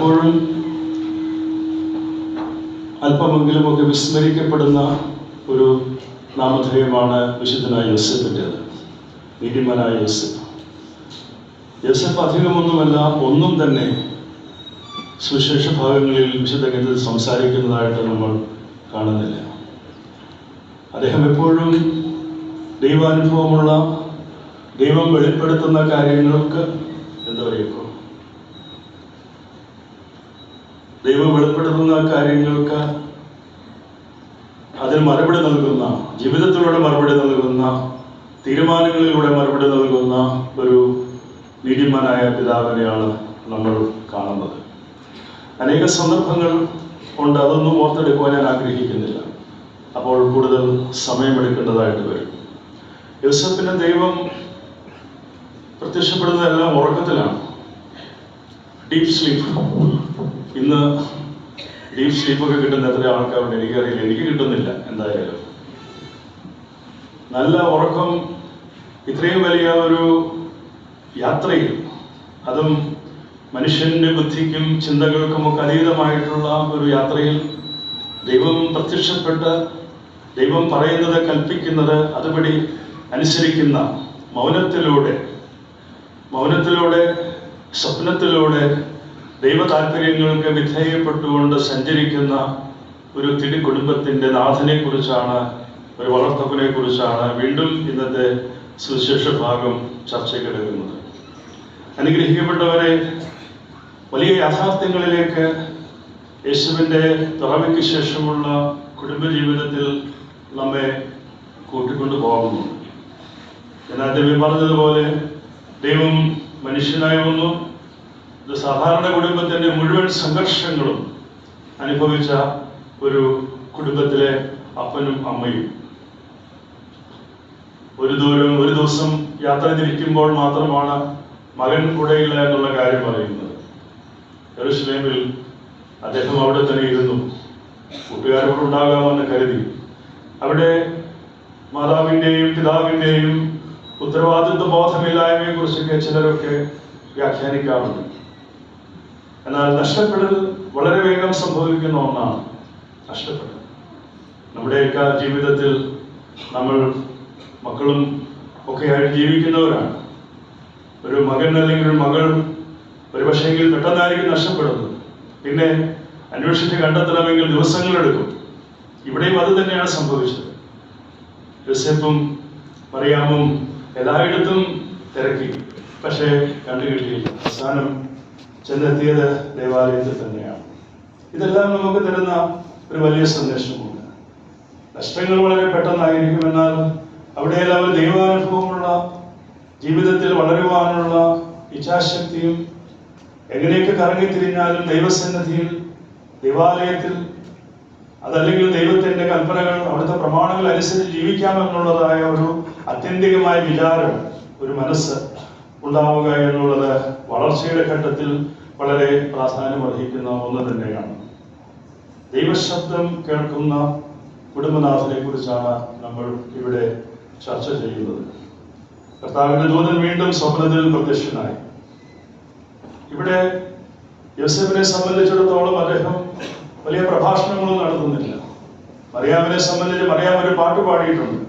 പലപ്പോഴും അല്പമെങ്കിലുമൊക്കെ വിസ്മരിക്കപ്പെടുന്ന ഒരു നാമധേയമാണ് വിശുദ്ധനായ യോസേഫിൻ്റേത്. നീതിമാനായ യോസേഫ്. യോസേഫ് അധികമൊന്നുമല്ല, ഒന്നും തന്നെ സുവിശേഷ ഭാഗങ്ങളിൽ വിശുദ്ധ ഗ്രന്ഥത്തിൽ സംസാരിക്കുന്നതായിട്ട് നമ്മൾ കാണുന്നില്ല. അദ്ദേഹം എപ്പോഴും ദൈവാനുഭവമുള്ള, ദൈവം വെളിപ്പെടുത്തുന്ന കാര്യങ്ങൾക്ക് ദൈവം വെളിപ്പെടുത്തുന്ന കാര്യങ്ങൾക്ക് അതിന് മറുപടി നൽകുന്ന, ജീവിതത്തിലൂടെ മറുപടി നൽകുന്ന, തീരുമാനങ്ങളിലൂടെ മറുപടി നൽകുന്ന ഒരു നീതിമാനായ പിതാവിനെയാണ് നമ്മൾ കാണുന്നത്. അനേക സന്ദർഭങ്ങൾ ഉണ്ട്, അതൊന്നും ഓർത്തെടുക്കുവാൻ ഞാൻ ആഗ്രഹിക്കുന്നില്ല, അപ്പോൾ കൂടുതൽ സമയമെടുക്കേണ്ടതായിട്ട് വരും. യോസേഫിന് ദൈവം പ്രത്യക്ഷപ്പെടുന്നതെല്ലാം ഉറക്കത്തിലാണ്, ഡീപ് സ്ലീപ്പ്. ഇന്ന് ഡീപ് സ്ലീപ്പൊക്കെ കിട്ടുന്ന എത്ര ആൾക്കാരുണ്ട് എനിക്കറിയില്ല, എനിക്ക് കിട്ടുന്നില്ല. എന്തായാലും നല്ല ഉറക്കം ഇത്രയും വലിയ ഒരു യാത്രയിൽ, അതും മനുഷ്യന്റെ ബുദ്ധിക്കും ചിന്തകൾക്കുമൊക്കെ അതീതമായിട്ടുള്ള ഒരു യാത്രയിൽ ദൈവം പ്രത്യക്ഷപ്പെട്ട് ദൈവം പറയുന്നത്, കൽപ്പിക്കുന്നത് അതുപടി അനുസരിക്കുന്ന മൗനത്തിലൂടെ സ്വപ്നത്തിലൂടെ ദൈവ താല്പര്യങ്ങൾക്ക് വിധേയപ്പെട്ടുകൊണ്ട് സഞ്ചരിക്കുന്ന ഒരു തിരു കുടുംബത്തിൻ്റെ നാഥനെ കുറിച്ചാണ്, ഒരു വളർത്തപ്പനെ കുറിച്ചാണ് വീണ്ടും ഇന്നത്തെ സുവിശേഷ ഭാഗം ചർച്ചയ്ക്കെടുക്കുന്നത്. അനുഗ്രഹിക്കപ്പെട്ടവരെ, വലിയ യാഥാർത്ഥ്യങ്ങളിലേക്ക് യേശുവിൻ്റെ പിറവിക്ക് ശേഷമുള്ള കുടുംബജീവിതത്തിൽ നമ്മെ കൂട്ടിക്കൊണ്ടു പോകുന്നു. എന്നാൽ ദൈവം പറഞ്ഞതുപോലെ ദൈവം മനുഷ്യനായി വന്നു. ഇത് സാധാരണ കുടുംബത്തിൻ്റെ മുഴുവൻ സംഘർഷങ്ങളും അനുഭവിച്ച ഒരു കുടുംബത്തിലെ അപ്പനും അമ്മയും. ഒരു ദിവസം യാത്ര തിരിക്കുമ്പോൾ മാത്രമാണ് മകൻ കൂടെയില്ല എന്നുള്ള കാര്യം പറയുന്നത്. യെരൂശലേമിൽ അദ്ദേഹം അവിടെ തന്നെ ഇരുന്നു, കൂട്ടുകാരോട് ഉണ്ടാകാമെന്ന് കരുതി. അവിടെ മാതാവിൻ്റെയും പിതാവിൻ്റെയും ഉത്തരവാദിത്വ ബോധമില്ലായ്മയെ കുറിച്ചൊക്കെ ചിലരൊക്കെ വ്യാഖ്യാനിക്കാറുണ്ട്. എന്നാൽ നഷ്ടപ്പെടൽ വളരെ വേഗം സംഭവിക്കുന്ന ഒന്നാണ്. നഷ്ടപ്പെടൽ നമ്മുടെയൊക്കെ ജീവിതത്തിൽ നമ്മൾ മക്കളും ഒക്കെയായിട്ട് ജീവിക്കുന്നവരാണ്. ഒരു മകൻ അല്ലെങ്കിൽ ഒരു മകൾ ഒരു പക്ഷേങ്കിൽ പെട്ടെന്നായിരിക്കും നഷ്ടപ്പെടുന്നത്. പിന്നെ അന്വേഷിച്ച് കണ്ടെത്തണമെങ്കിൽ ദിവസങ്ങളെടുക്കും. ഇവിടെയും അത് തന്നെയാണ് സംഭവിച്ചത്. യോസേഫും മറിയാമും എല്ലായിടത്തും തിരക്കി, പക്ഷേ കണ്ടുകിട്ടിയില്ല. അവസാനം ചെന്നെത്തിയത് ദേവാലയത്തിൽ തന്നെയാണ്. ഇതെല്ലാം നമുക്ക് തരുന്ന ഒരു വലിയ സന്ദേശമുണ്ട്. നഷ്ടങ്ങൾ വളരെ പെട്ടെന്നായിരിക്കും, എന്നാൽ അവിടെയെല്ലാം ഒരു ദൈവാനുഭവമുള്ള, ജീവിതത്തിൽ വളരുവാനുള്ള ഇച്ഛാശക്തിയും, എങ്ങനെയൊക്കെ കറങ്ങിത്തിരിഞ്ഞാലും ദൈവസന്നിധിയിൽ, ദൈവാലയത്തിൽ, അതല്ലെങ്കിൽ ദൈവത്തിൻ്റെ കൽപ്പനകൾ, അവിടുത്തെ പ്രമാണങ്ങൾ അനുസരിച്ച് ജീവിക്കാമെന്നുള്ളതായ ഒരു ആത്യന്തികമായ വിചാരം, ഒരു മനസ്സ് ഉണ്ടാവുക എന്നുള്ളത് വളർച്ചയുടെ ഘട്ടത്തിൽ വളരെ പ്രാധാന്യമർഹിക്കുന്ന ഒന്ന് തന്നെയാണ്. ദൈവശബ്ദം കേൾക്കുന്ന കുടുംബനാഥനെ കുറിച്ചാണ് നമ്മൾ ഇവിടെ ചർച്ച ചെയ്യുന്നത്. കർത്താവിന്റെ ദൂതൻ വീണ്ടും സ്വപ്നത്തിൽ പ്രത്യക്ഷനായി. ഇവിടെ യോസേഫിനെ സംബന്ധിച്ചിടത്തോളം അദ്ദേഹം വലിയ പ്രഭാഷണങ്ങളൊന്നും നടത്തുന്നില്ല. മറിയാമിനെ സംബന്ധിച്ച് മറിയാം ഒരു പാട്ട് പാടിയിട്ടുണ്ട്.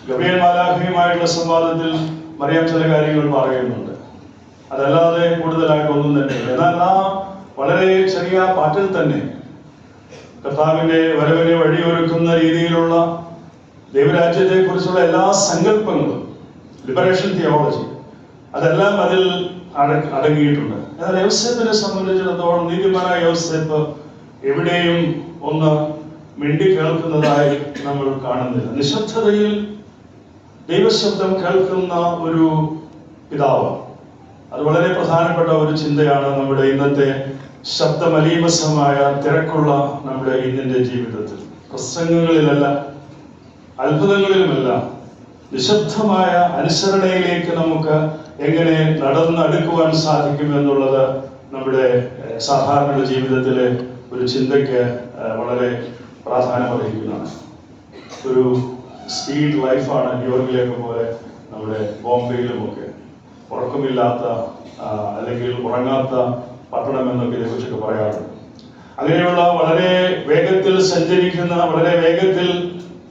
ഗബ്രിയേൽ മാലാഖയുമായിട്ടുള്ള സംവാദത്തിൽ മറിയാം ചില കാര്യങ്ങൾ പറയുന്നുണ്ട്. അതല്ലാതെ കൂടുതലായിട്ടൊന്നും തന്നെ. എന്നാൽ ആ വളരെ ചെറിയ പാട്ടിൽ തന്നെ കർത്താവിന്റെ വരവിനെ വഴിയൊരുക്കുന്ന രീതിയിലുള്ള ദൈവരാജ്യത്തെ കുറിച്ചുള്ള എല്ലാ സങ്കല്പങ്ങളും, ലിബറേഷൻ തിയോളജി, അതെല്ലാം അതിൽ അടങ്ങിയിട്ടുണ്ട്. എന്നാൽ യോസേഫിനെ സംബന്ധിച്ചിടത്തോളം നീതിമാനായ യോസേഫ് എവിടെയും ഒന്ന് മിണ്ടി കേൾക്കുന്നതായി നമ്മൾ കാണുന്നില്ല. നിശബ്ദതയിൽ ദൈവശബ്ദം കേൾക്കുന്ന ഒരു പിതാവ്, അത് വളരെ പ്രധാനപ്പെട്ട ഒരു ചിന്തയാണ് നമ്മുടെ ഇന്നത്തെ ശബ്ദമലീമസമായ തിരക്കുള്ള നമ്മുടെ ഇന്നത്തെ ജീവിതത്തിൽ. പ്രസംഗങ്ങളിലല്ല, അത്ഭുതങ്ങളിലുമല്ല, നിശബ്ദമായ അനുസരണയിലേക്ക് നമുക്ക് എങ്ങനെ നടന്നടുക്കുവാൻ സാധിക്കും എന്നുള്ളത് നമ്മുടെ സാധാരണ ജീവിതത്തിലെ ഒരു ചിന്തയ്ക്ക് വളരെ പ്രാധാന്യമർഹിക്കുന്നതാണ്. ഒരു സ്പീഡ് ലൈഫാണ് ന്യൂയോർക്കിലേക്ക് പോലെ നമ്മുടെ ബോംബെയിലുമൊക്കെ. ഉറക്കമില്ലാത്ത അല്ലെങ്കിൽ ഉറങ്ങാത്ത പട്ടണം എന്നൊക്കെ ഇതിനെക്കുറിച്ചൊക്കെ പറയാറുണ്ട്. അങ്ങനെയുള്ള വളരെ വേഗത്തിൽ സഞ്ചരിക്കുന്ന, വളരെ വേഗത്തിൽ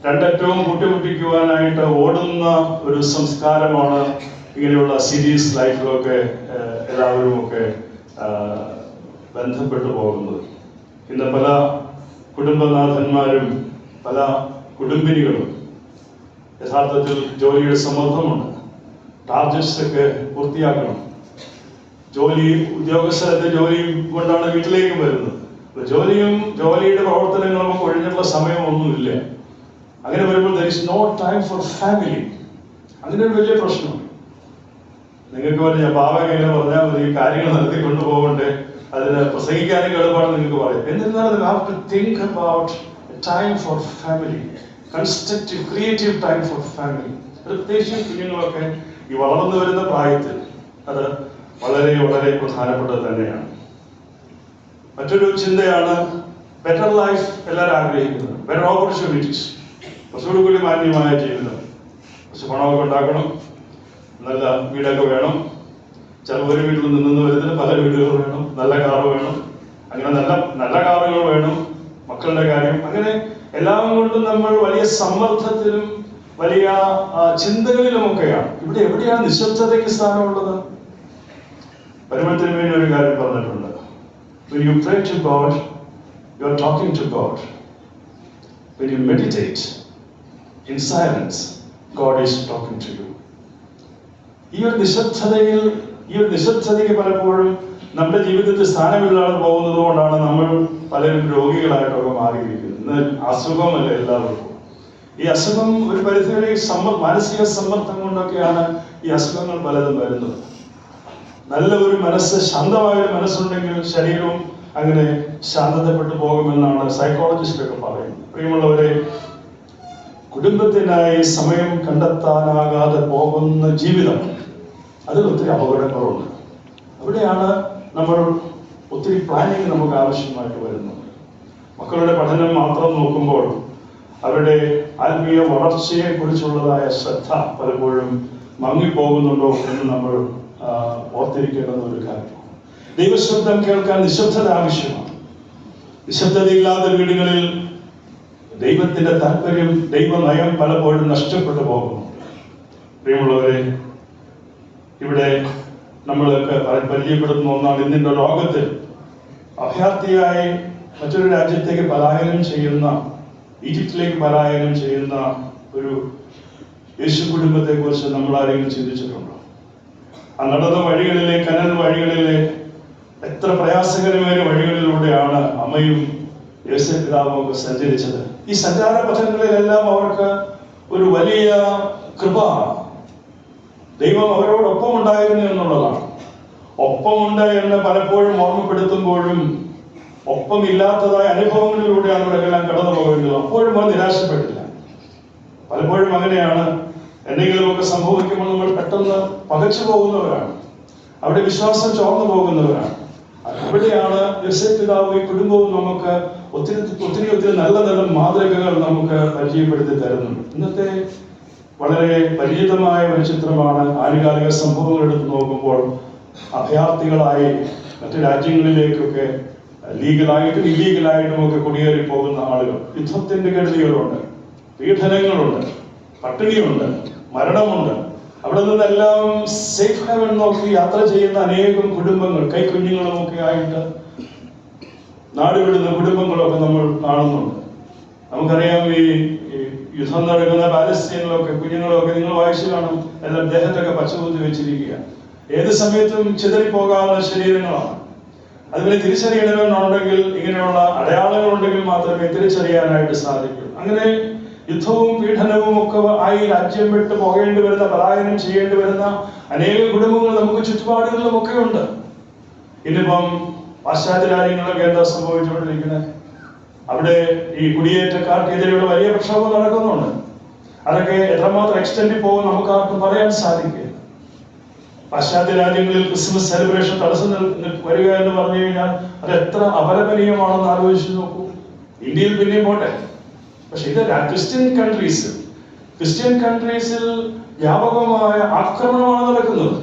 രണ്ടറ്റവും കൂട്ടിമുട്ടിക്കുവാനായിട്ട് ഓടുന്ന ഒരു സംസ്കാരമാണ് ഇങ്ങനെയുള്ള സീരീസ് ലൈഫിലൊക്കെ എല്ലാവരും ഒക്കെ ബന്ധപ്പെട്ടു പോകുന്നത്. ഇന്ന് പല കുടുംബനാഥന്മാരും പല കുടുംബിനികളും യഥാർത്ഥത്തിൽ ജോലിയുടെ സമ്മർദ്ദമുണ്ട്. ടാർഗറ്റ്സ് ഒക്കെ പൂർത്തിയാക്കണം. ഉദ്യോഗസ്ഥരുടെ ജോലിയും കൊണ്ടാണ് വീട്ടിലേക്ക് വരുന്നത്. ജോലിയുടെ പ്രവർത്തനങ്ങളും ഒഴിഞ്ഞുള്ള സമയമൊന്നുമില്ല. അങ്ങനെ വരുമ്പോൾ there is no time for family. അങ്ങനെ ഒരു വലിയ പ്രശ്നം. നിങ്ങൾക്ക് പറഞ്ഞ പാവം എങ്ങനെ പറഞ്ഞാൽ മതി, കാര്യങ്ങൾ നടത്തി കൊണ്ടുപോകണ്ടേ, അതിന് പ്രസംഗിക്കാനും എളുപ്പമാണ് നിങ്ങൾക്ക് പറയാം. എന്നിരുന്നാലും you have to think about time for family, constructive, creative time for family. പ്രത്യേകിച്ച് കുഞ്ഞുങ്ങളൊക്കെ ഈ വളർന്നു വരുന്ന പ്രായത്തിൽ അത് വളരെ വളരെ പ്രധാനപ്പെട്ടത് തന്നെയാണ്. മറ്റൊരു ചിന്തയാണ് ബെറ്റർ ലൈഫ്. എല്ലാവരും ആഗ്രഹിക്കുന്നത് ബെറ്റർ ഓപ്പർച്യൂണിറ്റീസ്, കുറച്ചുകൂടി മാന്യമായ ജീവിതം, കുറച്ച് പണമൊക്കെ ഉണ്ടാക്കണം, നല്ല വീടൊക്കെ വേണം, ചില ഒരു വീട്ടിൽ നിന്ന് വരുന്നതിന് പല വീടുകൾ വേണം, നല്ല കാറ് വേണം, അങ്ങനെ നല്ല കാറുകൾ വേണം, മക്കളുടെ കാര്യം, അങ്ങനെ എല്ലാം കൊണ്ടും നമ്മൾ വലിയ സമ്മർദ്ദത്തിലും വലിയ ചിന്തകളിലുമൊക്കെയാണ്. ഇവിടെ എവിടെയാണ് നിശബ്ദതയ്ക്ക് സ്ഥാനമുള്ളത്? പരിമളത്തിന് വേണ്ടി ഒരു കാര്യം പറഞ്ഞിട്ടുണ്ട്. When you pray to God, you are talking to God. When you meditate in silence, God is talking to you. ഈ ഒരു നിശബ്ദതയ്ക്ക് പലപ്പോഴും നമ്മുടെ ജീവിതത്തിൽ സ്ഥാനമില്ലാതെ പോകുന്നത് കൊണ്ടാണ് നമ്മൾ പലരും രോഗികളായിട്ടൊക്കെ മാറിയിരിക്കുന്നത്. ഇന്ന് അസുഖമല്ല എല്ലാവർക്കും. ഈ അസുഖം ഒരു പരിധിവരെ മാനസിക സമ്മർദ്ദം കൊണ്ടൊക്കെയാണ് ഈ അസുഖങ്ങൾ പലതും വരുന്നത്. നല്ല ഒരു മനസ്സ്, ശാന്തമായ ഒരു മനസ്സുണ്ടെങ്കിൽ ശരീരവും അങ്ങനെ ശാന്തതപ്പെട്ടു പോകുമെന്നാണ് സൈക്കോളജിസ്റ്റൊക്കെ പറയുന്നത്. പ്രിയമുള്ളവരെ, കുടുംബത്തിനായി സമയം കണ്ടെത്താനാകാതെ പോകുന്ന ജീവിതം, അതിൽ ഒത്തിരി അപകടങ്ങളുണ്ട്. അവിടെയാണ് നമ്മൾ ഒത്തിരി പ്ലാനിങ് നമുക്ക് ആവശ്യമായിട്ട് വരുന്നത്. മക്കളുടെ പഠനം മാത്രം നോക്കുമ്പോൾ അവരുടെ ആത്മീയ വളർച്ചയെ കുറിച്ചുള്ളതായ ശ്രദ്ധ പലപ്പോഴും മങ്ങിപ്പോകുന്നുണ്ടോ എന്ന് നമ്മൾ ഓർത്തിരിക്കേണ്ടുന്ന ഒരു കാര്യമാണ്. ദൈവശബ്ദം കേൾക്കാൻ നിശബ്ദത ആവശ്യമാണ്. നിശബ്ദതയില്ലാത്ത വീടുകളിൽ ദൈവത്തിന്റെ താല്പര്യം, ദൈവനയം പലപ്പോഴും നഷ്ടപ്പെട്ടു പോകുന്നു. പ്രിയമുള്ളവരെ, ഇവിടെ നമ്മളൊക്കെ പരിചയപ്പെടുത്തുന്ന ഒന്നാണ് ഇന്നിന്റെ ലോകത്തിൽ അഭയാർത്ഥിയായി മറ്റൊരു രാജ്യത്തേക്ക് പലായനം ചെയ്യുന്ന, ഈജിപ്തിലേക്ക് പലായനം ചെയ്യുന്ന ഒരു യേശു കുടുംബത്തെ കുറിച്ച് നമ്മൾ ആരെങ്കിലും ചിന്തിച്ചിട്ടുണ്ടോ? ആ നടന്ന വഴികളിലെ, കനൽ വഴികളിലെ, എത്ര പ്രയാസകരമായ വഴികളിലൂടെയാണ് അമ്മയും യോസേഫ് പിതാവും ഒക്കെ സഞ്ചരിച്ചത്. ഈ സഞ്ചാര പഥങ്ങളിലെല്ലാം അവർക്ക് ഒരു വലിയ കൃപ, ദൈവം അവരോടൊപ്പം ഉണ്ടായിരുന്നു എന്നുള്ളതാണ്. ഒപ്പമുണ്ട് എന്ന് പലപ്പോഴും ഓർമ്മപ്പെടുത്തുമ്പോഴും ഒപ്പമില്ലാത്തതായ അനുഭവങ്ങളിലൂടെയാണ് അവരെല്ലാം കടന്നു പോകേണ്ടത്. അപ്പോഴും അവർ നിരാശപ്പെട്ടില്ല. പലപ്പോഴും അങ്ങനെയാണ്. എന്തെങ്കിലുമൊക്കെ സംഭവിക്കുമ്പോൾ നമ്മൾ പെട്ടെന്ന് പകച്ചു പോകുന്നവരാണ്, അവിടെ വിശ്വാസം ചോർന്നു പോകുന്നവരാണ്. അവിടെയാണ് യോസേഫ് പിതാവും ഈ കുടുംബവും നമുക്ക് ഒത്തിരി നല്ല നല്ല മാതൃകകൾ നമുക്ക് പരിചയപ്പെടുത്തി തരുന്നുണ്ട്. ഇന്നത്തെ വളരെ പരിചിതമായ ഒരു ചിത്രമാണ് ആനുകാലിക സംഭവങ്ങൾ എടുത്ത് നോക്കുമ്പോൾ അഭയാർത്ഥികളായി മറ്റു രാജ്യങ്ങളിലേക്കൊക്കെ ലീഗലായിട്ടും ഇല്ലീഗലായിട്ടും ഒക്കെ കുടിയേറി പോകുന്ന ആളുകൾ. യുദ്ധത്തിന്റെ കെടുതികളുണ്ട്, പീഡനങ്ങളുണ്ട്, പട്ടിണിയുണ്ട്, മരണമുണ്ട്. അവിടെ നിന്നെല്ലാം സേഫ് ഹെവൻ നോക്കി യാത്ര ചെയ്യുന്ന അനേകം കുടുംബങ്ങൾ, കൈക്കുഞ്ഞുങ്ങളും ഒക്കെ ആയിട്ട് നാടുവിടുന്ന കുടുംബങ്ങളൊക്കെ നമ്മൾ കാണുന്നുണ്ട്. നമുക്കറിയാം, ഈ യുദ്ധം നടക്കുന്ന പാലസ്തീനിലൊക്കെ കുഞ്ഞുങ്ങളൊക്കെ നിങ്ങൾ വായിച്ചു കാണും, എല്ലാം ദേഹത്തൊക്കെ പച്ചകുത്തി വെച്ചിരിക്കുക. ഏത് സമയത്തും ചിതറിപ്പോകാവുന്ന ശരീരങ്ങളാണ്. അതുപോലെ തിരിച്ചറിയണമെന്നുണ്ടെങ്കിൽ ഇങ്ങനെയുള്ള അടയാളങ്ങൾ ഉണ്ടെങ്കിൽ മാത്രമേ തിരിച്ചറിയാനായിട്ട് സാധിക്കൂ. അങ്ങനെ യുദ്ധവും പീഡനവും ഒക്കെ ആയി രാജ്യം വിട്ട് പോകേണ്ടി വരുന്ന, പലായനം ചെയ്യേണ്ടി വരുന്ന അനേകം കുടുംബങ്ങൾ നമുക്ക് ചുറ്റുപാടുകളിലും ഒക്കെ ഉണ്ട്. ഇന്നിപ്പം പാശ്ചാത്യ രാജ്യങ്ങളിലൊക്കെ എന്താ സംഭവിച്ചുകൊണ്ടിരിക്കുന്നത്? അവിടെ ഈ കുടിയേറ്റക്കാർക്കെതിരെയുള്ള വലിയ പ്രക്ഷോഭം നടക്കുന്നുണ്ട്. അതൊക്കെ എത്രമാത്രം എക്സ്റ്റെൻഡിൽ പോകും നമുക്ക് ആർക്കും പറയാൻ സാധിക്കില്ല. പാശ്ചാത്യ രാജ്യങ്ങളിൽ ക്രിസ്മസ് സെലിബ്രേഷൻ തടസ്സം വരിക എന്ന് പറഞ്ഞു കഴിഞ്ഞാൽ അത് എത്ര അപലപനീയമാണെന്ന് ആലോചിച്ച് നോക്കൂ. ഇന്ത്യയിൽ പിന്നെയും പോട്ടെ, പക്ഷെ ഇത് ക്രിസ്ത്യൻ കൺട്രീസിൽ വ്യാപകമായ ആക്രമണമാണ് നടക്കുന്നത്.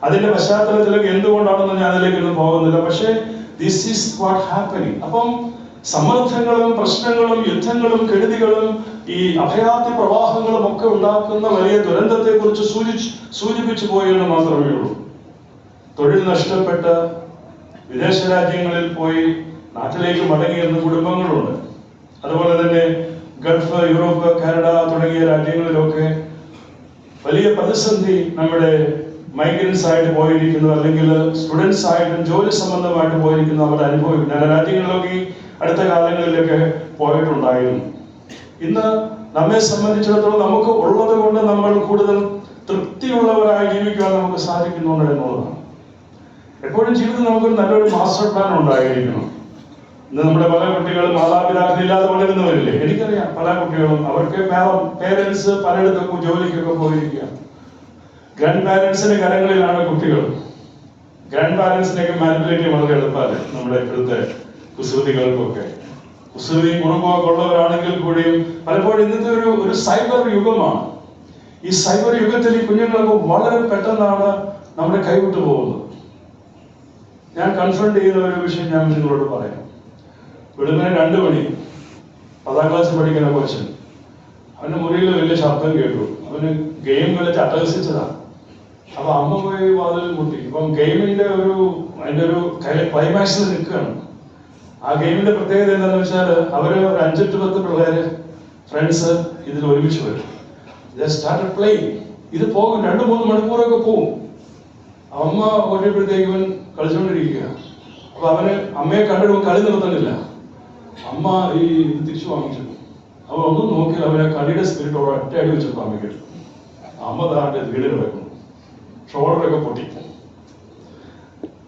അതിന്റെ പശ്ചാത്തലത്തിലൊക്കെ എന്തുകൊണ്ടാണെന്ന് ഞാൻ അതിലേക്കൊന്നും പോകുന്നില്ല. പക്ഷേ ദിസ് ഈസ് വാട്ട് ഹാപ്പനിങ്. അപ്പം സമ്മർദ്ദങ്ങളും പ്രശ്നങ്ങളും യുദ്ധങ്ങളും കെടുതികളും ഈ അഭയാർത്ഥി പ്രവാഹങ്ങളും ഒക്കെ ഉണ്ടാക്കുന്ന വലിയ ദുരന്തത്തെ കുറിച്ച് സൂചിപ്പിച്ചു പോയെന്ന് മാത്രമേ ഉള്ളൂ. തൊഴിൽ നഷ്ടപ്പെട്ട് വിദേശ രാജ്യങ്ങളിൽ പോയി നാട്ടിലേക്ക് മടങ്ങിയിരുന്ന കുടുംബങ്ങളുണ്ട്. അതുപോലെ തന്നെ ഗൾഫ്, യൂറോപ്പ്, കാനഡ തുടങ്ങിയ രാജ്യങ്ങളിലൊക്കെ വലിയ പ്രതിസന്ധി നമ്മുടെ മൈഗ്രൻസ് ആയിട്ട് പോയിരിക്കുന്നു, അല്ലെങ്കിൽ സ്റ്റുഡൻസ് ആയിട്ടും ജോലി സംബന്ധമായിട്ട് പോയിരിക്കുന്നു അവർ അനുഭവിക്കുന്നു. ചില രാജ്യങ്ങളിലൊക്കെ ഈ അടുത്ത കാലങ്ങളിലൊക്കെ പോയിട്ടുണ്ടായിരുന്നു. ഇന്ന് നമ്മെ സംബന്ധിച്ചിടത്തോളം നമുക്ക് ഉള്ളത് കൊണ്ട് നമ്മൾ കൂടുതൽ തൃപ്തിയുള്ളവരായി ജീവിക്കാൻ നമുക്ക് സാധിക്കുന്നുണ്ട് എന്നുള്ളതാണ്. എപ്പോഴും ജീവിതത്തിൽ നമുക്കൊരു നല്ലൊരു മാസ്റ്റർ പ്ലാൻ ഉണ്ടായിരിക്കണം. ഇന്ന് നമ്മുടെ പല കുട്ടികളും മാതാപിതാക്കളില്ലാതെ വളരുന്നവരില്ലേ? എനിക്കറിയാം പല കുട്ടികളും അവർക്ക് പേരൻസ് പലയിടത്തൊക്കെ ജോലിക്കൊക്കെ പോയിരിക്കുക. ഗ്രാൻഡ് പാരൻസിന്റെ കരങ്ങളിലാണ് കുട്ടികൾ. ഗ്രാൻഡ് പാരൻസിനെയൊക്കെ മാനിപ്പുലേറ്റ് ചെയ്യാൻ വളരെ എളുപ്പമാണ് നമ്മുടെ ഇപ്പോഴത്തെ കുസൃതികൾക്കൊക്കെ. കുസൃതിയും കുടുംബമൊക്കെ ഉള്ളവരാണെങ്കിൽ കൂടിയും പലപ്പോഴും ഇന്നത്തെ ഒരു സൈബർ യുഗമാണ്. ഈ സൈബർ യുഗത്തിൽ ഈ കുഞ്ഞുങ്ങൾക്ക് വളരെ പെട്ടെന്നാണ് നമ്മുടെ കൈവിട്ടു പോകുന്നത്. ഞാൻ കൺഫ്രണ്ട് ചെയ്യുന്ന ഒരു വിഷയം ഞാൻ നിങ്ങളോട് പറയാം. വെളുപ്പിനെ 2 മണി 10ാം ക്ലാസ്സിൽ പഠിക്കുന്ന കൊച്ചൻ, അവന്റെ മുറിയിൽ വലിയ ശബ്ദം കേട്ടു. അവന് ഗെയിം കളിച്ച് അട്ടഹസിച്ചതാണ്. അപ്പൊ അമ്മ പോയി വാതിൽ മുട്ടി. ഇപ്പം ഗെയിമിന്റെ അതിന്റെ ഒരു ക്ലൈമാക്സിൽ നിൽക്കുകയാണ്. ആ ഗെയിമിന്റെ പ്രത്യേകത എന്താണെന്ന് വെച്ചാൽ അവര് ഒരു 5-10 പിള്ളേര് ഫ്രണ്ട്സ് ഇതിൽ ഒരുമിച്ച് വരും. Started playing. ഇത് പോകും 2-3 മണിക്കൂറൊക്കെ പോകും. അമ്മ ഓടിയപ്പോഴത്തേക്ക് ഇവൻ കളിച്ചുകൊണ്ടിരിക്കുക. അപ്പൊ അവന് അമ്മയെ കണ്ടിട്ട് കളി നിർത്തുന്നില്ല. അമ്മ ഈ തിരിച്ചു വാങ്ങിച്ചു. അവൻ ഒന്നും നോക്കി അവനെ കളിയുടെ സ്പിരിറ്റോടെ ഒറ്റ അടി വെച്ചിട്ട് അമ്മയ്ക്ക്. അമ്മ താണ്ടെ വീടിൽ വെക്കുന്നു. ഷോൾഡറൊക്കെ പൊട്ടി.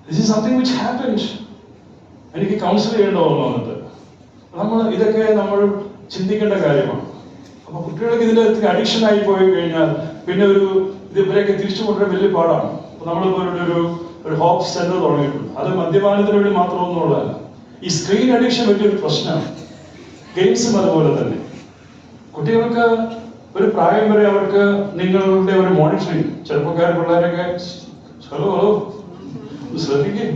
This is something which happens. എനിക്ക് കൗൺസിൽ ചെയ്യേണ്ട വന്നിട്ട് ഇതൊക്കെ നമ്മൾ ചിന്തിക്കേണ്ട കാര്യമാണ്. അപ്പൊ കുട്ടികൾക്ക് ഇതിന്റെ അഡിക്ഷൻ ആയി പോയി കഴിഞ്ഞാൽ പിന്നെ ഇവരെയൊക്കെ തിരിച്ചു കൊണ്ടുവരാൻ വലിയ പാടാണ്. നമ്മളിപ്പോ ഒരു ഹോപ്പ് സെന്റർ തുടങ്ങിയിട്ടുണ്ട്. അത് മദ്യപാനത്തിന് വേണ്ടി മാത്രമൊന്നും ഉള്ളതല്ല. ഈ സ്ക്രീൻ അഡിക്ഷൻ വലിയൊരു പ്രശ്നമാണ്. ഗെയിംസും അതുപോലെ തന്നെ. കുട്ടികൾക്ക് ഒരു പ്രായം വരെ അവർക്ക് നിങ്ങളുടെ ഒരു മോണിറ്ററിങ്, ചെറുപ്പക്കാർ പിള്ളേരൊക്കെ ശ്രദ്ധിക്കും,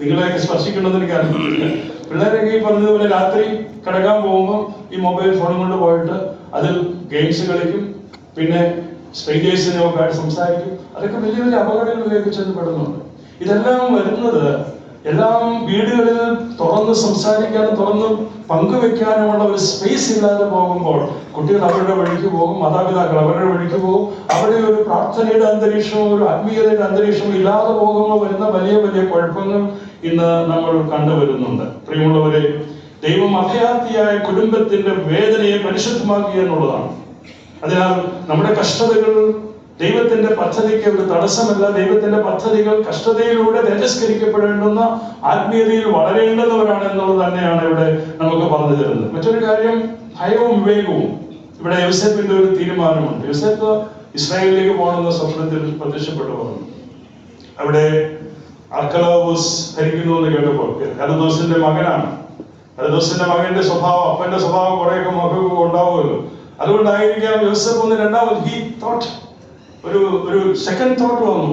നിങ്ങളെയൊക്കെ സ്പർശിക്കണമെന്ന് എനിക്ക് അറിയില്ല. പിള്ളേരൊക്കെ ഈ പറഞ്ഞതുപോലെ രാത്രി കിടക്കാൻ പോകുമ്പോൾ ഈ മൊബൈൽ ഫോണും കൊണ്ട് പോയിട്ട് അതിൽ ഗെയിംസ് കളിക്കും, പിന്നെ സ്ട്രേഞ്ചേഴ്സിനെ ഒക്കെ ആയിട്ട് സംസാരിക്കും. അതൊക്കെ വലിയ വലിയ അപകടങ്ങളിലേക്ക് ചെന്നപ്പെടുന്നുണ്ട്. ഇതെല്ലാം വരുന്നത് എല്ലാം വീടുകളിൽ തുറന്ന് സംസാരിക്കാനും തുറന്ന് പങ്കുവെക്കാനുമുള്ള ഒരു സ്പേസ് ഇല്ലാതെ പോകുമ്പോൾ കുട്ടികൾ അവരുടെ വഴിക്ക് പോകും, മാതാപിതാക്കൾ അവരുടെ വഴിക്ക് പോകും. അവിടെ ഒരു പ്രാർത്ഥനയുടെ അന്തരീക്ഷവും ഒരു ആത്മീയതയുടെ അന്തരീക്ഷവും ഇല്ലാതെ പോകുമ്പോൾ വരുന്ന വലിയ വലിയ കുഴപ്പങ്ങൾ ഇന്ന് നമ്മൾ കണ്ടുവരുന്നുണ്ട്. പ്രിയമുള്ളവരെ, ദൈവം അഭയാർത്ഥിയായ കുടുംബത്തിന്റെ വേദനയെ പരിശുദ്ധമാക്കുക എന്നുള്ളതാണ്. അതിനാൽ നമ്മുടെ കഷ്ടതകൾ ദൈവത്തിന്റെ പദ്ധതിക്ക് ഒരു തടസ്സമല്ല. ദൈവത്തിന്റെ പദ്ധതികൾ കഷ്ടതയിലൂടെ തേജസ്കരിക്കപ്പെടേണ്ടുന്ന ആത്മീയതയിൽ വളരേണ്ടവരാണ് എന്നുള്ളത് തന്നെയാണ് ഇവിടെ നമുക്ക് പറഞ്ഞു തരുന്നത്. മറ്റൊരു കാര്യം, ഭയവും വിവേകവും. ഇവിടെ യോസേപ്പിന്റെ ഒരു തീരുമാനമുണ്ട്. യോസേപ്പ് ഇസ്രായേലിലേക്ക് പോകണമെന്ന സ്വപ്നത്തിൽ പ്രത്യക്ഷപ്പെട്ടു പറഞ്ഞു. അവിടെ അർക്കലാവൂസ് ഭരിക്കുന്നു എന്ന് കേട്ടപ്പോൾ, ഹെരോദോസിന്റെ മകനാണ്. ഹെരോദോസിന്റെ മകന്റെ സ്വഭാവം, അപ്പന്റെ സ്വഭാവം കുറെയൊക്കെ മകൾക്ക് ഉണ്ടാവുമല്ലോ. അതുകൊണ്ടായിരിക്കാം യോസേപ്പ് ഒന്ന് രണ്ടാമത് ഒരു സെക്കൻഡ് തോട്ട് വന്നു.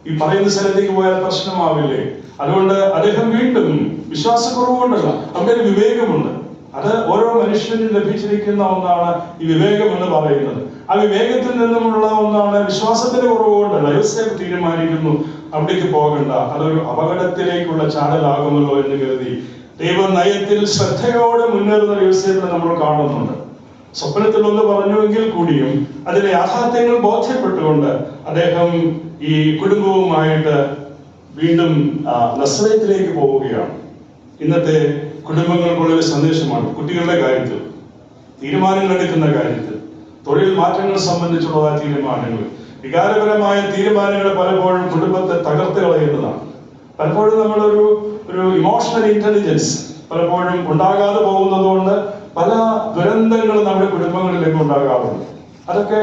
ഈ പറയുന്ന സ്ഥലത്തേക്ക് പോയാൽ പ്രശ്നമാവില്ലേ? അതുകൊണ്ട് അദ്ദേഹം വീണ്ടും വിശ്വാസക്കുറവുകൊണ്ടല്ല, അവിടെ ഒരു വിവേകമുണ്ട്. അത് ഓരോ മനുഷ്യനും ലഭിച്ചിരിക്കുന്ന ഒന്നാണ് ഈ വിവേകം എന്ന് പറയുന്നത്. ആ വിവേകത്തിൽ നിന്നുമുള്ള ഒന്നാണ് വിശ്വാസത്തിന്റെ കുറവുകൊണ്ടല്ല. യോസേപ്പ് തീരുമാനിക്കുന്നു അവിടേക്ക് പോകണ്ട, അതൊരു അപകടത്തിലേക്കുള്ള ചാടലാകുമല്ലോ എന്ന് കരുതി ദൈവ നയത്തിൽ ശ്രദ്ധയോടെ മുന്നേറുന്ന യോസേപ്പിനെ നമ്മൾ കാണുന്നുണ്ട്. സ്വപ്നത്തിൽ ഒന്ന് പറഞ്ഞുവെങ്കിൽ കൂടിയും അതിലെ യാഥാർത്ഥ്യങ്ങൾ ബോധ്യപ്പെട്ടുകൊണ്ട് അദ്ദേഹം ഈ കുടുംബവുമായിട്ട് വീണ്ടും നസ്രയത്തിലേക്ക് പോവുകയാണ്. ഇന്നത്തെ കുടുംബങ്ങൾക്കുള്ളൊരു സന്ദേശമാണ്. കുട്ടികളുടെ കാര്യത്തിൽ, തീരുമാനങ്ങൾ എടുക്കുന്ന കാര്യത്തിൽ, തൊഴിൽ മാറ്റങ്ങൾ സംബന്ധിച്ചുള്ള തീരുമാനങ്ങൾ, വികാരപരമായ തീരുമാനങ്ങൾ പലപ്പോഴും കുടുംബത്തെ തകർത്ത് കളയുന്നതാണ്. പലപ്പോഴും നമ്മളൊരു ഇമോഷണൽ ഇന്റലിജൻസ് പലപ്പോഴും ഉണ്ടാകാതെ പോകുന്നത് കൊണ്ട് പല ദുരന്തങ്ങളും നമ്മുടെ കുടുംബങ്ങളിലേക്ക് ഉണ്ടാകാറുണ്ട്. അതൊക്കെ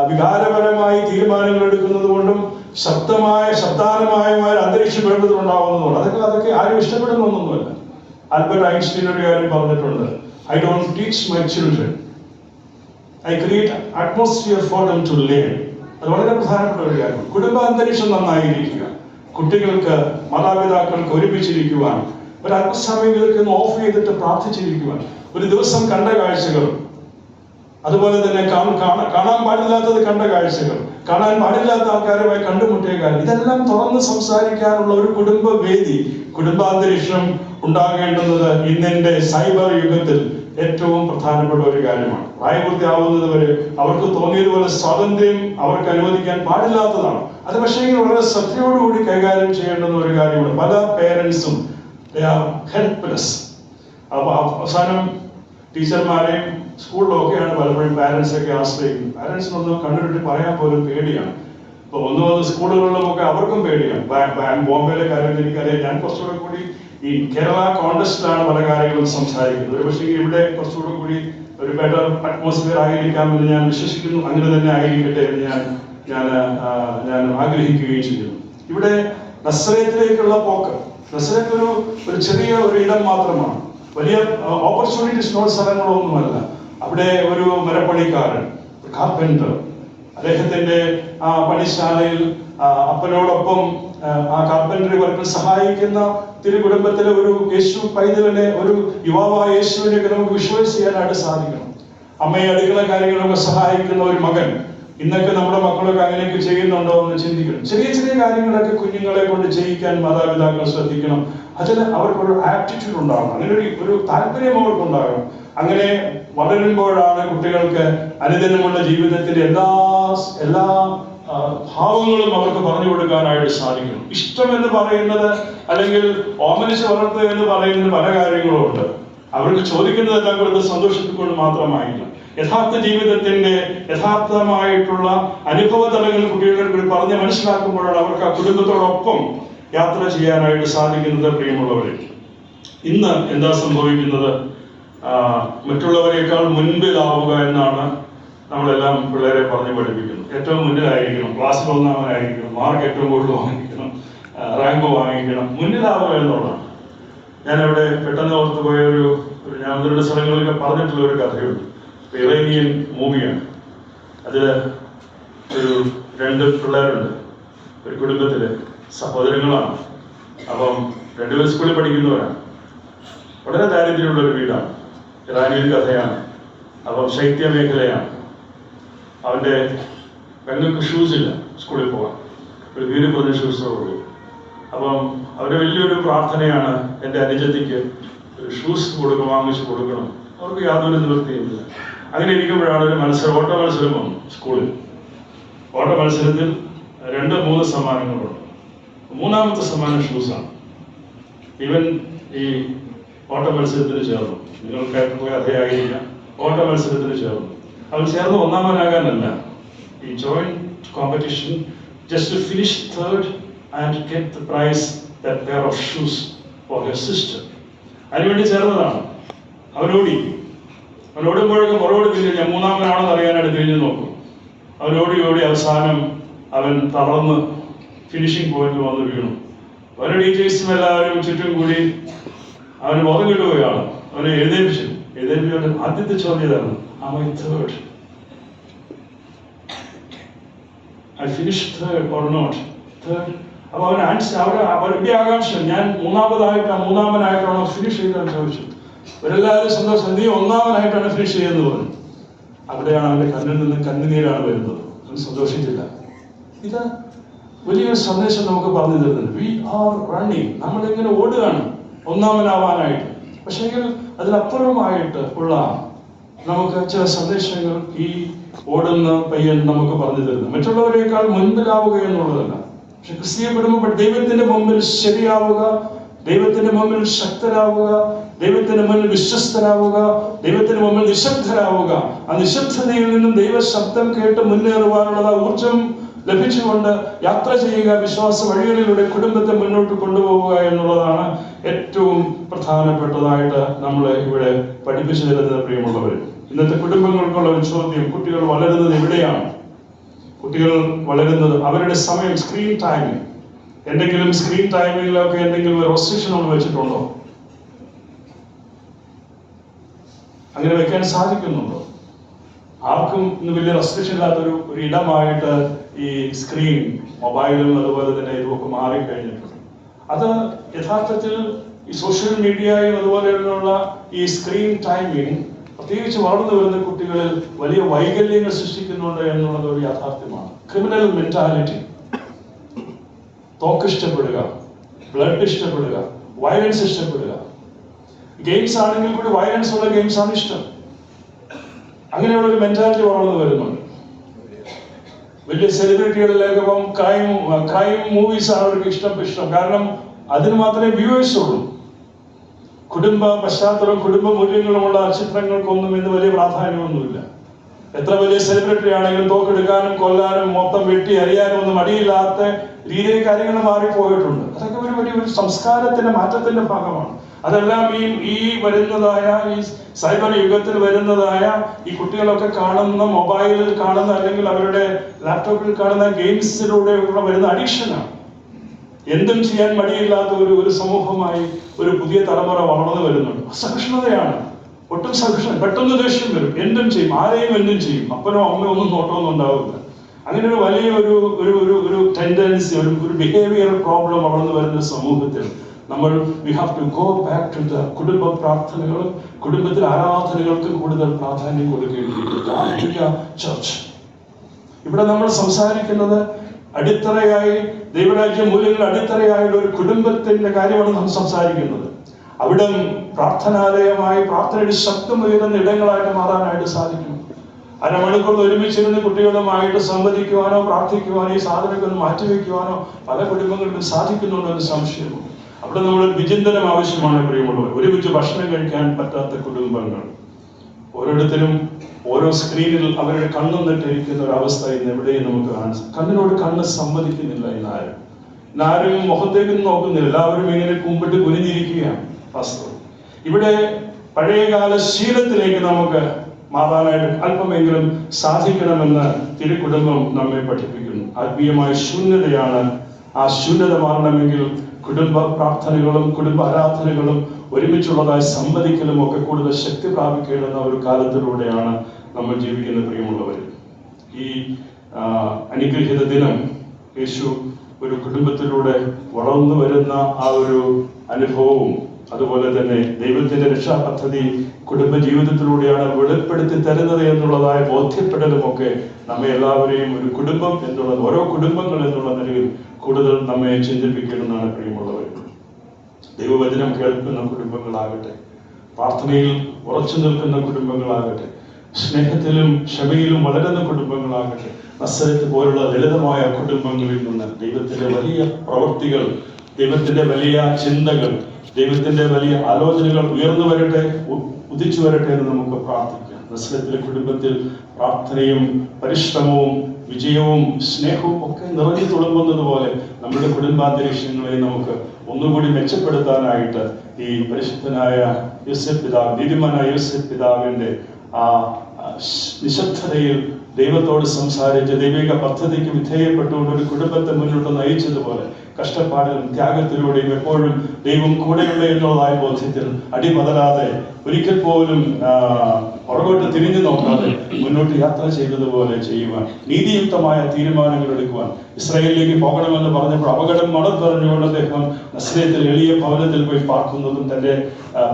വികാരപരമായി തീരുമാനങ്ങൾ എടുക്കുന്നത് കൊണ്ടും ശബ്ദാനമായ അന്തരീക്ഷം വേണ്ടതുണ്ടാവുന്നതുകൊണ്ട് അതൊക്കെ ആരും ഇഷ്ടപ്പെടുന്ന ഒന്നൊന്നുമല്ല. ആൽബർട്ട് ഐൻസ്റ്റീൻ ഒരു കാര്യം പറഞ്ഞിട്ടുണ്ട്, I don't teach my children, I create atmosphere for them to learn. അത് വളരെ പ്രധാനപ്പെട്ട ഒരു കാര്യമാണ്. കുടുംബാന്തരീക്ഷം നന്നായിരിക്കുക, കുട്ടികൾക്ക് മാതാപിതാക്കൾക്ക് ഒരുമിച്ചിരിക്കുവാൻ, ഒരു അല്പസമയങ്ങൾക്ക് ഓഫ് ചെയ്തിട്ട് പ്രാർത്ഥിച്ചിരിക്കുവാൻ, ഒരു ദിവസം കണ്ട കാഴ്ചകൾ, അതുപോലെ തന്നെ കാണാൻ പാടില്ലാത്തത് കണ്ട കാഴ്ചകൾ, കാണാൻ പാടില്ലാത്ത ആൾക്കാരുമായി കണ്ടുമുട്ടിയ കാര്യം, ഇതെല്ലാം തുറന്ന് സംസാരിക്കാനുള്ള ഒരു കുടുംബ വേദി, കുടുംബാന്തരീക്ഷം ഉണ്ടാകേണ്ടുന്നത് ഇന്നെന്റെ സൈബർ യുഗത്തിൽ ഏറ്റവും പ്രധാനപ്പെട്ട ഒരു കാര്യമാണ്. പ്രായപൂർത്തിയാവുന്നത് വരെ അവർക്ക് തോന്നിയതുപോലെ സ്വാതന്ത്ര്യം അവർക്ക് അനുവദിക്കാൻ പാടില്ലാത്തതാണ്. അത് പക്ഷേ വളരെ ശ്രദ്ധയോടുകൂടി കൈകാര്യം ചെയ്യേണ്ടുന്ന ഒരു കാര്യമാണ്. പല പേരൻസും ഹെൽപ്ലെസ്. അപ്പൊ അവസാനം ടീച്ചർമാരെയും സ്കൂളിലൊക്കെയാണ് പലപ്പോഴും പാരൻസൊക്കെ ആശ്രയിക്കുന്നത്. പാരൻസിനൊന്നും കണ്ടിട്ട് പറയാൻ പോലും പേടിയാണ്. ഇപ്പൊ ഒന്ന് സ്കൂളുകളിലുമൊക്കെ അവർക്കും പേടിയാണ്. ബോംബെയിലെ കാര്യം എനിക്കറിയാം. ഞാൻ കുറച്ചുകൂടെ കൂടി ഈ കേരള കോൺടെസ്റ്റിലാണ് പല കാര്യങ്ങളും സംസാരിക്കുന്നത്. ഒരു പക്ഷേ ഇവിടെ കുറച്ചുകൂടെ കൂടി ഒരു ബെറ്റർ അറ്റ്മോസ്ഫിയർ ആയിരിക്കാമെന്ന് ഞാൻ വിശ്വസിക്കുന്നു. അങ്ങനെ തന്നെ ആയിരിക്കട്ടെ എന്ന് ഞാൻ ആഗ്രഹിക്കുകയും ചെയ്യുന്നു. ഇവിടെ നസ്രയത്തിലേക്കുള്ള പോക്ക്, നസ്രയത്ത് ഒരു ചെറിയ ഒരു ഇടം മാത്രമാണ്. വലിയ ഓപ്പർച്യൂണിറ്റീസ് ഉള്ള സ്ഥലങ്ങളൊന്നുമല്ല. അവിടെ ഒരു മരപ്പണിക്കാരൻ, കാർപ്പൻറ്റർ, അദ്ദേഹത്തിന്റെ ആ പണിശാലയിൽ അപ്പനോടൊപ്പം ആ കാർപ്പൻറ്ററി വർക്കിൽ സഹായിക്കുന്ന തിരുകുടുംബത്തിലെ ഒരു യേശു പൈതലിനെ, ഒരു യുവാവായ യേശുവിനെ നമുക്ക് വിഷ്വലൈസ് ചെയ്യാനായിട്ട് സാധിക്കണം. അമ്മയെ അടുക്കള കാര്യങ്ങളൊക്കെ സഹായിക്കുന്ന ഒരു മകൻ. ഇന്നൊക്കെ നമ്മുടെ മക്കളൊക്കെ അങ്ങനെയൊക്കെ ചെയ്യുന്നുണ്ടോ എന്ന് ചിന്തിക്കണം. ചെറിയ ചെറിയ കാര്യങ്ങളൊക്കെ കുഞ്ഞുങ്ങളെ കൊണ്ട് ചെയ്യിക്കാൻ മാതാപിതാക്കൾ ശ്രദ്ധിക്കണം. അതിന് അവർക്കൊരു ആപ്റ്റിറ്റ്യൂഡ് ഉണ്ടാകണം, അങ്ങനെ ഒരു താല്പര്യം അവർക്കുണ്ടാകണം. അങ്ങനെ വളരുമ്പോഴാണ് കുട്ടികൾക്ക് അനുദിനമുള്ള ജീവിതത്തിന്റെ എല്ലാ ഭാവങ്ങളും അവർക്ക് പറഞ്ഞു കൊടുക്കാനായിട്ട് സാധിക്കും. ഇഷ്ടം എന്ന് പറയുന്നത് അല്ലെങ്കിൽ ഓമനിച്ച് വളർത്തുക എന്ന് പറയുന്നത് പല കാര്യങ്ങളും ഉണ്ട്. അവർക്ക് ചോദിക്കുന്നതെല്ലാം കൊടുത്ത് സന്തോഷിപ്പിക്കൊണ്ട് മാത്രമായില്ല. യഥാർത്ഥ ജീവിതത്തിന്റെ യഥാർത്ഥമായിട്ടുള്ള അനുഭവ തലങ്ങൾ കുട്ടികൾക്ക് പറഞ്ഞ് മനസ്സിലാക്കുമ്പോഴാണ് അവർക്ക് ആ കുടുംബത്തോടൊപ്പം യാത്ര ചെയ്യാനായിട്ട് സാധിക്കുന്നത്. പ്രിയമുള്ളവരെ, ഇന്ന് എന്താ സംഭവിക്കുന്നത്? മറ്റുള്ളവരെക്കാൾ മുൻപിലാവുക എന്നാണ് നമ്മളെല്ലാം പിള്ളേരെ പറഞ്ഞ് പഠിപ്പിക്കുന്നത്. ഏറ്റവും മുന്നിലായിരിക്കണം, ക്ലാസ്സിൽ ഒന്നാമനായിരിക്കണം, മാർക്ക് ഏറ്റവും കൂടുതൽ വാങ്ങിക്കണം, റാങ്ക് വാങ്ങിക്കണം, മുന്നിലാവുക എന്നുള്ളതാണ്. ഞാനവിടെ പെട്ടെന്ന് ഓർത്ത് പോയ ഞാൻ അവരുടെ സ്ഥലങ്ങളിലൊക്കെ പറഞ്ഞിട്ടുള്ള ഒരു കഥയുണ്ട്. ഇറാനിയൻ മൂവിയാണ്. അതിൽ ഒരു 2 പിള്ളേരുണ്ട്, ഒരു കുടുംബത്തിലെ സഹോദരങ്ങളാണ്. അപ്പം 2 പേർ സ്കൂളിൽ പഠിക്കുന്നവരാണ്. വളരെ ദാരിദ്ര്യമുള്ള ഒരു വീടാണ്. ഇറാനിയൻ കഥയാണ്. അപ്പം ശൈത്യ മേഖലയാണ്. അവൻ്റെ പെങ്ങൾക്ക് ഷൂസ് ഇല്ല സ്കൂളിൽ പോകാൻ, ഒരു വീട് പറഞ്ഞ ഷൂസേ ഉള്ളൂ. അപ്പം അവരുടെ വലിയൊരു പ്രാർത്ഥനയാണ് എൻ്റെ അനുജത്തിക്ക് ഷൂസ് വാങ്ങിച്ചു കൊടുക്കണം. അവർക്ക് യാതൊരു നിവൃത്തിയുമില്ല. അങ്ങനെ ഇരിക്കുമ്പോഴാണ് ഒരു ഓട്ട മത്സരം വന്നു സ്കൂളിൽ. ഓട്ട മത്സരത്തിൽ 2-3 സമ്മാനങ്ങളുണ്ട്. 3ാമത്തെ സമ്മാനം ഷൂസാണ്. ഇവൻ ഈ ഓട്ട മത്സരത്തിന് ചേർന്നു. നിങ്ങൾ കേട്ടുപോയ അതേയായിരിക്കാം. ഓട്ട മത്സരത്തിന് ചേർന്നു. അവൻ ചേർന്ന് 1ാമനാകാനല്ല, ഈ joint competition just to finish 3rd and get the prize, that pair of shoes for her sister. അതിനുവേണ്ടി ചേർന്നതാണ്. അവനോടുമ്പോഴൊക്കെ മറുപടി തിരിഞ്ഞ് ഞാൻ 3ാമനാണെന്ന് അറിയാനായിട്ട് തിരിഞ്ഞു നോക്കും. അവനോടി അവസാനം അവൻ തളർന്ന് ഫിനിഷിംഗ് പോയിന്റിൽ വന്ന് വീണു. അവരുടെ ടീച്ചേഴ്സും എല്ലാവരും ചുറ്റും കൂടി അവന് ബോധം കിട്ടുകയാണ്. അവനെ എഴുന്നേൽപ്പിച്ചു. ആദ്യത്തെ ചോദ്യം ഇതാണ്, am I third? I finished third or not? Third. അപ്പൊ അവരുടെ ആകാംക്ഷ, ഞാൻ 3ാമനായിട്ടാണോ ഫിനിഷ് ചെയ്തതെന്ന് ചോദിച്ചു. ഇവരെല്ലാവരും സന്തോഷം, നീ 1ാമനായിട്ടാണ് ഫിനിഷ് ചെയ്യുന്നത് പറഞ്ഞു. അവിടെയാണ് അവന്റെ കണ്ണിൽ നിന്ന് കണ്ണുനീരാണ് വരുന്നത്. അവൻ സന്തോഷിച്ചില്ല. ഇത് വലിയൊരു സന്ദേശം നമുക്ക് പറഞ്ഞു തരുന്നുണ്ട്. വി ആർ റണ്ണിങ്, നമ്മളിങ്ങനെ ഓടുകയാണ് 1ാമനാവാനായിട്ട്. പക്ഷേ അതിനപ്പുറമായിട്ട് ഉള്ള നമുക്ക് ചില സന്ദേശങ്ങൾ ഈ ഓടുന്ന പയ്യൻ നമുക്ക് പറഞ്ഞു തരുന്നു. മറ്റുള്ളവരെക്കാൾ മുൻപിലാവുക എന്നുള്ളതല്ല, പക്ഷെ ക്രിസ്തീയ കുടുംബം ദൈവത്തിന്റെ മുമ്പിൽ ശരിയാവുക, ദൈവത്തിന്റെ മുമ്പിൽ ശക്തരാവുക, ദൈവത്തിന്റെ മുന്നിൽ വിശ്വസ്തരാവുക, ദൈവത്തിന്റെ മുമ്പിൽ നിശബ്ദരാവുക. ആ നിശബ്ദതയിൽ നിന്നും ദൈവ ശബ്ദം കേട്ട് മുന്നേറുവാനുള്ള ഊർജം ലഭിച്ചുകൊണ്ട് യാത്ര ചെയ്യുക, വിശ്വാസ വഴികളിലൂടെ കുടുംബത്തെ മുന്നോട്ട് കൊണ്ടുപോവുക എന്നുള്ളതാണ് ഏറ്റവും പ്രധാനപ്പെട്ടതായിട്ട് നമ്മൾ ഇവിടെ പഠിപ്പിച്ചു തരുന്നത്. പ്രിയമുള്ളവർ, ഇന്നത്തെ കുടുംബങ്ങൾക്കുള്ള ഒരു ചോദ്യം, കുട്ടികൾ വളരുന്നത് എവിടെയാണ്? കുട്ടികൾ വളരുന്നത് അവരുടെ സമയം, സ്ക്രീൻ ടൈമിൽ. എന്തെങ്കിലും സ്ക്രീൻ ടൈമിലൊക്കെ എന്തെങ്കിലും റെസ്ട്രിക്ഷനുകൾ വെച്ചിട്ടുണ്ടോ? അങ്ങനെ വെക്കാൻ സാധിക്കുന്നുണ്ടോ? ആർക്കും ഇന്ന് വലിയ റെസ്ട്രിക്ഷൻ ഇല്ലാത്തൊരു ഇടമായിട്ട് ഈ സ്ക്രീൻ മൊബൈലും അതുപോലെ തന്നെ ഇതുമൊക്കെ മാറിക്കഴിഞ്ഞിട്ടുണ്ട്. അത് യഥാർത്ഥത്തിൽ ഈ സോഷ്യൽ മീഡിയയും അതുപോലെയുള്ള ഈ സ്ക്രീൻ ടൈമിങ് പ്രത്യേകിച്ച് വളർന്നു വരുന്ന കുട്ടികളിൽ വലിയ വൈകല്യങ്ങൾ സൃഷ്ടിക്കുന്നുണ്ട് എന്നുള്ളത് ഒരു യാഥാർത്ഥ്യമാണ്. ക്രിമിനൽ മെന്റാലിറ്റി, തോക്ക് ഇഷ്ടപ്പെടുക, ബ്ലഡ് ഇഷ്ടപ്പെടുക, വയലൻസ് ഇഷ്ടപ്പെടുക. ഗെയിംസ് ആണെങ്കിൽ കൂടി വയലൻസ് ഉള്ള ഗെയിംസ് ആണ് ഇഷ്ടം. അങ്ങനെയുള്ള ഒരു മെന്റാലിറ്റി വളർന്നു വരുന്നുണ്ട്. വലിയ സെലിബ്രിറ്റികളിലേക്ക് ഇപ്പം ക്രൈം മൂവീസ് ആണ് അവർക്ക് ഇഷ്ടം. കാരണം അതിന് മാത്രമേ വ്യൂവേഴ്സ് ഉള്ളൂ. കുടുംബ പശ്ചാത്തലം, കുടുംബ മൂല്യങ്ങളുമുള്ള ചിത്രങ്ങൾക്കൊന്നും ഇന്ന് വലിയ പ്രാധാന്യമൊന്നുമില്ല. എത്ര വലിയ സെലിബ്രിറ്റി ആണെങ്കിലും തോക്കെടുക്കാനും കൊല്ലാനും മൊത്തം വെട്ടി അറിയാനും ഒന്നും മടിയില്ലാത്ത രീതിയിൽ കാര്യങ്ങൾ മാറിപ്പോയിട്ടുണ്ട്. അതൊക്കെ ഒരു വലിയൊരു സംസ്കാരത്തിന്റെ മാറ്റത്തിന്റെ ഭാഗമാണ്. അതെല്ലാം ഈ വരുന്നതായ ഈ സൈബർ യുഗത്തിൽ വരുന്നതായ ഈ കുട്ടികളൊക്കെ കാണുന്ന മൊബൈലിൽ കാണുന്ന അല്ലെങ്കിൽ അവരുടെ ലാപ്ടോപ്പിൽ കാണുന്ന ഗെയിംസിലൂടെ വരുന്ന അഡിക്ഷനാണ്. എന്തും ചെയ്യാൻ മടിയില്ലാത്ത ഒരു സമൂഹമായി ഒരു പുതിയ തലമുറ വളർന്നു വരുന്നുണ്ട്. അസഹിഷ്ണുതയാണ്, ഒട്ടും സഹിഷ്ണുത. പെട്ടെന്ന് ദേഷ്യം വരും, എന്തും ചെയ്യും, ആരെയും എന്തും ചെയ്യും. അപ്പനോ അമ്മയോ ഒന്നും നോട്ടമൊന്നും ഉണ്ടാവില്ല. അങ്ങനെ ഒരു വലിയ ഒരു ടെൻഡൻസി, ഒരു ബിഹേവിയറൽ പ്രോബ്ലം വളർന്നു വരുന്ന സമൂഹത്തിൽ നമ്മൾ we have to go back to the കുടുംബ പ്രാർത്ഥനകളും കുടുംബത്തിലെ ആരാധനകൾക്കും കൂടുതൽ പ്രാധാന്യം കൊടുക്കേണ്ടിയിരിക്കുന്നു. ചർച്ച് ഇവിടെ നമ്മൾ സംസാരിക്കുന്നത് അടിത്തറയായി ദൈവരാജ്യ മൂല്യങ്ങൾ അടിത്തറയായുള്ള ഒരു കുടുംബത്തിന്റെ കാര്യമാണ് നാം സംസാരിക്കുന്നത്. അവിടെ പ്രാർത്ഥനാലയമായി പ്രാർത്ഥനയുടെ ശബ്ദമുയരുന്ന ഇടങ്ങളായിട്ട് മാറാനായിട്ട് സാധിക്കും. അരമണിക്കൂർ ഒരുമിച്ചിരുന്ന് കുട്ടികളുമായിട്ട് സംവദിക്കുവാനോ പ്രാർത്ഥിക്കുവാനോ ഈ സാധനങ്ങൾ മാറ്റിവെക്കുവാനോ പല കുടുംബങ്ങളിലും സാധിക്കുന്നുണ്ടോ എന്ന് സംശയമുണ്ട്. അവിടെ നമ്മൾ വിചിന്തനം ആവശ്യമാണ് പ്രിയമുള്ളവർ. ഒരുമിച്ച് ഭക്ഷണം കഴിക്കാൻ പറ്റാത്ത കുടുംബങ്ങൾ, ഓരോരുത്തരും ഓരോ സ്ക്രീനിൽ അവരുടെ കണ്ണും നട്ടിരിക്കുന്ന ഒരു അവസ്ഥ ഇന്ന് എവിടെയും നമുക്ക് കാണാം. കണ്ണിനോട് കണ്ണ് സമ്മതിക്കുന്നില്ല ഇന്നാരും മുഖത്തേക്ക് നോക്കുന്നില്ല. എല്ലാവരും ഇങ്ങനെ കുമ്പിട്ട് കുനിഞ്ഞിരിക്കുകയാണ്. വാസ്തവം ഇവിടെ പഴയകാല ശീലത്തിലേക്ക് നമുക്ക് മാറാനായിട്ട് അല്പമെങ്കിലും സാധിക്കണമെന്ന് തിരുക്കുടുംബം നമ്മെ പഠിപ്പിക്കുന്നു. ആത്മീയമായ ശൂന്യതയാണ്. ആ ശൂന്യത മാറണമെങ്കിൽ കുടുംബ പ്രാർത്ഥനകളും കുടുംബ ആരാധനകളും ഒരുമിച്ചുള്ളതായി സംവദിക്കലും ഒക്കെ കൂടുതൽ ശക്തി പ്രാപിക്കേണ്ടുന്ന ഒരു കാലത്തിലൂടെയാണ് നമ്മൾ ജീവിക്കുന്ന പ്രിയമുള്ളവർ. ഈ അനുഗ്രഹീത ദിനം യേശു ഒരു കുടുംബത്തിലൂടെ വളർന്നു വരുന്ന ആ ഒരു അനുഭവവും അതുപോലെ തന്നെ ദൈവത്തിന്റെ രക്ഷാ പദ്ധതി കുടുംബ ജീവിതത്തിലൂടെയാണ് വെളിപ്പെടുത്തി തരുന്നത് എന്നുള്ളതായ ബോധ്യപ്പെടലും ഒക്കെ നമ്മെ എല്ലാവരെയും ഒരു കുടുംബം എന്നുള്ളത്, ഓരോ കുടുംബങ്ങൾ എന്നുള്ള നിലയിൽ കൂടുതൽ നമ്മെ ചിന്തിപ്പിക്കുന്നതാണ് പ്രിയമുള്ളവർ. ദൈവവചനം കേൾക്കുന്ന കുടുംബങ്ങളാകട്ടെ, പ്രാർത്ഥനയിൽ ഉറച്ചു നിൽക്കുന്ന കുടുംബങ്ങളാകട്ടെ, സ്നേഹത്തിലും ക്ഷമയിലും വളരുന്ന കുടുംബങ്ങളാകട്ടെ, നസ്സരത്ത് പോലുള്ള ലളിതമായ കുടുംബങ്ങളിൽ നിന്ന് ദൈവത്തിന്റെ വലിയ പ്രവൃത്തികൾ, ദൈവത്തിന്റെ വലിയ ചിന്തകൾ, ദൈവത്തിന്റെ വലിയ ആലോചനകൾ ഉയർന്നു വരട്ടെ, ഉദിച്ചു വരട്ടെ എന്ന് നമുക്ക് പ്രാർത്ഥിക്കാം. നസ്സരത്തിലെ കുടുംബത്തിൽ പ്രാർത്ഥനയും പരിശ്രമവും വിജയവും സ്നേഹവും ഒക്കെ നിറഞ്ഞു തുളുമ്പുന്നത് പോലെ നമ്മുടെ കുടുംബാന്തരീക്ഷങ്ങളെ നമുക്ക് ഒന്നുകൂടി മെച്ചപ്പെടുത്താനായിട്ട് ഈ പരിശുദ്ധനായ യോസേഫ് പിതാവ്, നീതിമാനായ യോസേഫ് പിതാവിന്റെ ആ നിശബ്ദതയിൽ ദൈവത്തോട് സംസാരിച്ച് ദൈവിക പദ്ധതിക്ക് വിധേയപ്പെട്ടുകൊണ്ട് ഒരു കുടുംബത്തെ മുന്നോട്ട് നയിച്ചതുപോലെ കഷ്ടപ്പാടിലും ത്യാഗത്തിലൂടെയും എപ്പോഴും ദൈവം കൂടെയുള്ള എന്നുള്ളതായ ബോധ്യത്തിൽ അടിപതരാതെ ഒരിക്കൽ പോലും പുറകോട്ട് തിരിഞ്ഞു നോക്കാതെ മുന്നോട്ട് യാത്ര ചെയ്തതുപോലെ ചെയ്യുവാൻ, നീതിയുക്തമായ തീരുമാനങ്ങൾ എടുക്കുവാൻ, ഇസ്രായേലിലേക്ക് പോകണമെന്ന് പറഞ്ഞപ്പോൾ അപകടം മണത്തറിഞ്ഞുകൊണ്ട് അദ്ദേഹം നസ്രയത്തിൽ എളിയ ഭവനത്തിൽ പോയി പാർക്കുന്നതും തന്റെ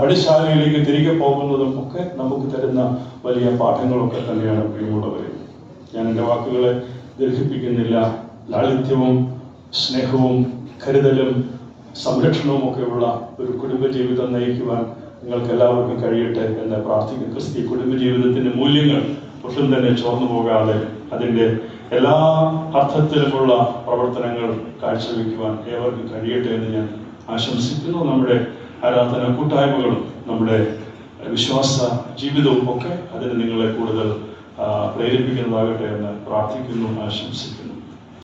പടിശാലയിലേക്ക് തിരികെ പോകുന്നതും ഒക്കെ നമുക്ക് തരുന്ന വലിയ പാഠങ്ങളൊക്കെ തന്നെയാണ് പ്രിയമുള്ളവർ. ഞാൻ എൻ്റെ വാക്കുകളെ ദീർഘിപ്പിക്കുന്നില്ല. ലാളിത്യവും സ്നേഹവും കരുതലും സംരക്ഷണവും ഒക്കെയുള്ള ഒരു കുടുംബജീവിതം നയിക്കുവാൻ നിങ്ങൾക്ക് എല്ലാവർക്കും കഴിയട്ടെ എന്ന് പ്രാർത്ഥിക്കുന്നു. ക്രിസ്തീയ കുടുംബജീവിതത്തിന്റെ മൂല്യങ്ങൾ ഒട്ടും തന്നെ ചോർന്നു പോകാതെ അതിൻ്റെ എല്ലാ അർത്ഥത്തിലുമുള്ള പ്രവർത്തനങ്ങൾ കാഴ്ചവെക്കുവാൻ ഏവർക്കും കഴിയട്ടെ എന്ന് ഞാൻ ആശംസിക്കുന്നു. നമ്മുടെ ആരാധന കൂട്ടായ്മകളും നമ്മുടെ വിശ്വാസ ജീവിതവും ഒക്കെ അതിന് നിങ്ങളെ കൂടുതൽ പ്രേരിപ്പിക്കുന്നതാകട്ടെ എന്ന് പ്രാർത്ഥിക്കുന്നു, ആശംസിക്കുന്നു.